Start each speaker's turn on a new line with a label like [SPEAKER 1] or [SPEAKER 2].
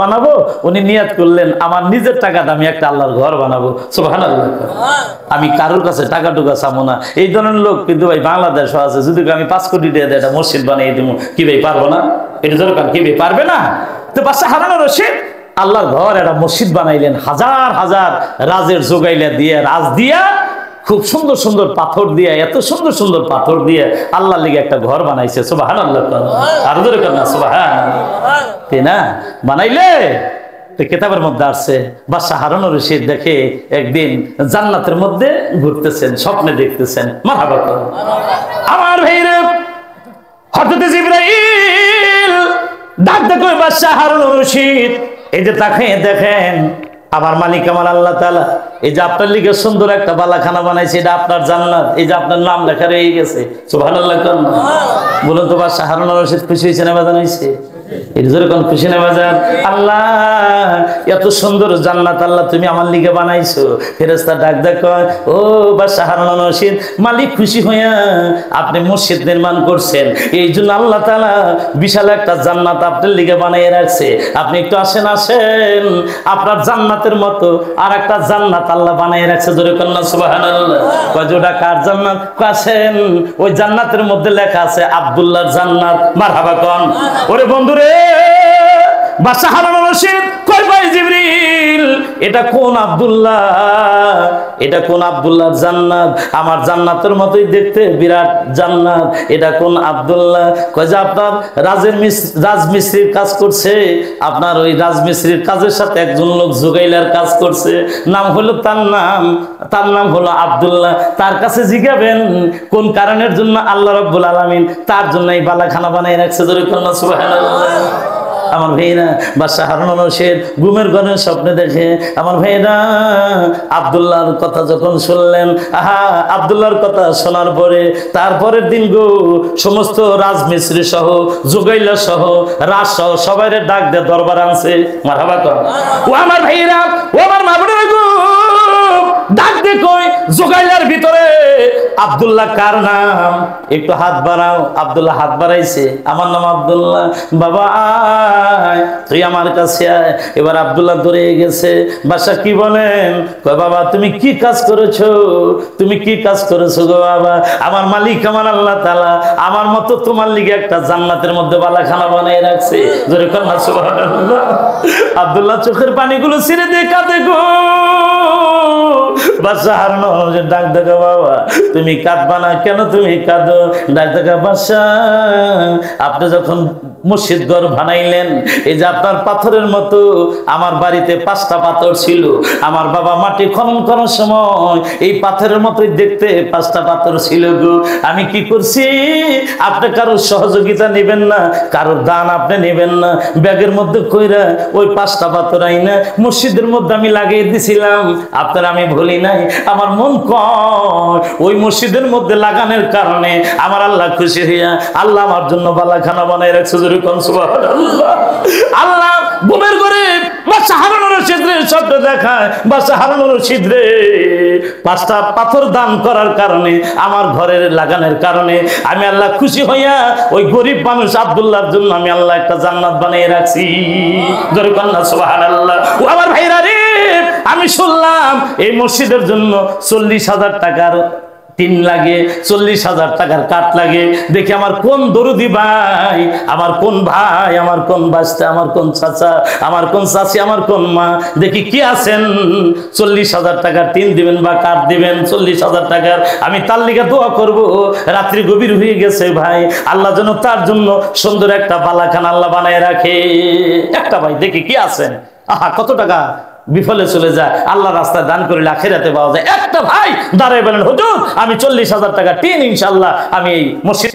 [SPEAKER 1] বানাবো, উনি নিয়ত করলেন আমার নিজের টাকাতে আমি একটা আল্লাহর ঘর বানাবো। সুবহানাল্লাহ। আমি কারোর কাছে টাকা টুকা চাবো না। এই ধরনের লোক কিন্তু ভাই বাংলাদেশও আছে। যদি আমি 5 কোটি টাকা দিয়ে একটা মসজিদ বানিয়ে দিব, কি ভাই পারবো না? এটা দরকার, কি ভাই পারবে না? তো বাদশা হারুন রশিদ আল্লাহর ঘর একটা মসজিদ বানাইলেন, হাজার হাজার রাজের জোগাইলা দিয়ে, রাজ দিয়া, খুব সুন্দর সুন্দর পাথর দিয়ে, এত সুন্দর সুন্দর পাথর দিয়ে আল্লাহর লিগে একটা ঘর বানাইছে। সুবহানাল্লাহ। আর জোরে কর না সুবহানাল্লাহ। তাই না? বানাইলে কিতাবের মধ্যে আসছে বাদশা হারুন রশিদ দেখে একদিন জান্নাতের মধ্যে ঘুরতেছেন, স্বপ্নে দেখতেছেন। মারহাবা আমার ভাইরা, হযরত জিবরাইল ডাক দেখো বাদশা হারুন রশিদ, এই যে তাকে দেখেন আমার মালিক আমার আল্লাহ তাআলা এই যে আপনার লিগে সুন্দর একটা বালাখানা বানাইছে, এটা আপনার জান্নাত, এই যে আপনার নাম লেখা রয়ে গেছে। সুবহানাল্লাহ। বলুন তো বাদশা হারুন রশিদ খুশি হয়েছে না বাজান হয়েছে? খুশি না বাজার? আল্লাহ এত সুন্দর জান্নাত আল্লাহ তুমি আমার লিগে বানাইছো। ফেরেশতা ডাক দেখো, ও বাদশা হারুন রশিদ, মালিক খুশি হইয়া আপনি মসজিদ নির্মাণ করছেন, এই জন্য আল্লাহ তাআলা বিশাল একটা জান্নাত আপনার লিগে বানাইয়ে রাখছে। আপনি একটু আসেন, আসেন, আপনার জান্নাতের মতো আর একটা জান্নাত আল্লাহ বানাইয়ে রাখছে। জোরে কন্না সুবহানাল্লাহ। কয় যে ওটা কার জান্নাত? আসেন, ওই জান্নাতের মধ্যে লেখা আছে আব্দুল্লাহর জান্নাত। মারহাবা কোন। ওরে বন্ধুরে, বাদশা হারুন রশিদ কয় ভাই জিবরিল, এটা কোন আব্দুল্লাহ? এটা কোন আব্দুল্লাহর জান্নাত? আমার জান্নাতের মতোই দেখতে, বিরাট জান্নাত। এটা কোন আব্দুল্লাহ? কয় যে আপনার রাজমিস্ত্রির কাজ করছে, আপনার ওই রাজমিস্ত্রির কাজের সাথে একজন লোক জুগাইলার কাজ করছে, নাম হলো তার নাম হলো আব্দুল্লাহ। তার কাছে জিজ্ঞাবেন কোন কারণের জন্য আল্লাহ রাব্বুল আলামিন তার জন্য এই বালাখানা বানাই রাখছে। জোরে কন্না সুবহানাল্লাহ। আমার ভাইরা, বাদশা হারুন রশিদ ঘুমের ঘরে স্বপ্নে দেখে আমার ভাইরা আব্দুল্লাহর কথা যখন শুনলেন, আব্দুল্লাহর কথা শোনার পরে তারপরের দিন গো সমস্ত রাজমিস্ত্রি সহ, জুগাইলা সহ, রাজ সহ সবাইরে ডাক দিয়ে দরবার আনছে। মারহাবা কর। ও আমার ভাইরা, ও আমার মা বোনেরা গো, ডাক দিয়ে কই জুগাইলার ভিতরে আব্দুল্লাহ কার নাম? একটু হাত বাড়াও। আব্দুল্লাহ হাত বাড়াইছে, আমার নাম আব্দুল্লাহ। বাবা আয়, তুই আমার কাছে আয়। এবার আব্দুল্লাহ দৌড়ে গেছে। বাদশা কি বলেন? কয় বাবা তুমি কি কাজ করেছো? তুমি কি কাজ করেছো গো বাবা? আমার মালিক আমার আল্লাহ তাআলা আমার মতো তোমার লিগে একটা জান্নাতের মধ্যে বালাখানা বানাই রাখছে। জোরে কর না সুবহানাল্লাহ। আব্দুল্লাহ চোখের পানিগুলো ছিঁড়ে দিয়ে কাঁদে গো। বাদশা হারুন রশিদ ডাক দেখো, বাবা তুমি কাঁদবা না কেন? তুমি কাঁদো। ডাক দেখো, বাদশা আপনি যখন মসজিদ ঘর বানাইলেন, এই যে আপনার পাথরের মতো আমার বাড়িতে 5টা পাথর ছিল। আমার বাবা মাটি খনন করার সময় এই পাথরের মতোই দেখতে 5টা পাথর ছিল গো। আমি কি করছি, আপনি কারোর সহযোগিতা নেবেন না, কারোর দান আপনি নেবেন না, ব্যাগের মধ্যে কইরা ওই 5টা পাথর আইনা মসজিদের মধ্যে আমি লাগিয়ে দিছিলাম। আপনার আমি ভুলি নাই। আমার মন কয় ওই মসজিদের মধ্যে লাগানোর কারণে আমার আল্লাহ খুশি হইয়া আল্লাহ আমার জন্য বালাখানা বানাই রাখছে। জোরে কোন সুবহানাল্লাহ। আল্লাহ ঘুমের ঘরে বাদশা হারুন রশিদের স্বপ্ন দেখায়, বাদশা হারুন রশিদ রে 5টা পাথর দান করার কারণে, আমার ঘরের লাগানোর কারণে আমি আল্লাহ খুশি হইয়া ওই গরিব মানুষ আব্দুল্লাহর জন্য আমি আল্লাহ একটা জান্নাত বানিয়ে রাখছি। জোরে কোন না সুবহানাল্লাহ। ও আমার ভাইরা রে, আমি শুনলাম এই মসজিদের জন্য 40,000 টাকার টিন লাগে, 40,000 টাকার কাঠ লাগে। দেখি আমার কোন দরদি ভাই, আমার কোন ভাই, আমার কোন বাস্তা, আমার কোন চাচা, আমার কোন চাচি, আমার কোন মা, দেখি কি আছেন 40,000 টাকার টিন দিবেন বা কাঠ দিবেন। 40,000 টাকার আমি তার লিগে দোয়া করব। রাত্রি গভীর হয়ে গেছে ভাই, আল্লাহ যেন তার জন্য সুন্দর একটা বালাখানা আল্লাহ বানায় রাখে। একটা ভাই দেখি কি আছেন, কত টাকা বিফলে চলে যায়, আল্লাহ রাস্তায় দান করিলে আখিরাতে পাওয়া যায়। একটা ভাই দাঁড়ায় বলেন, হুজুর আমি 40,000 টাকা টিন ইনশাআল্লাহ আমি এই মসজিদ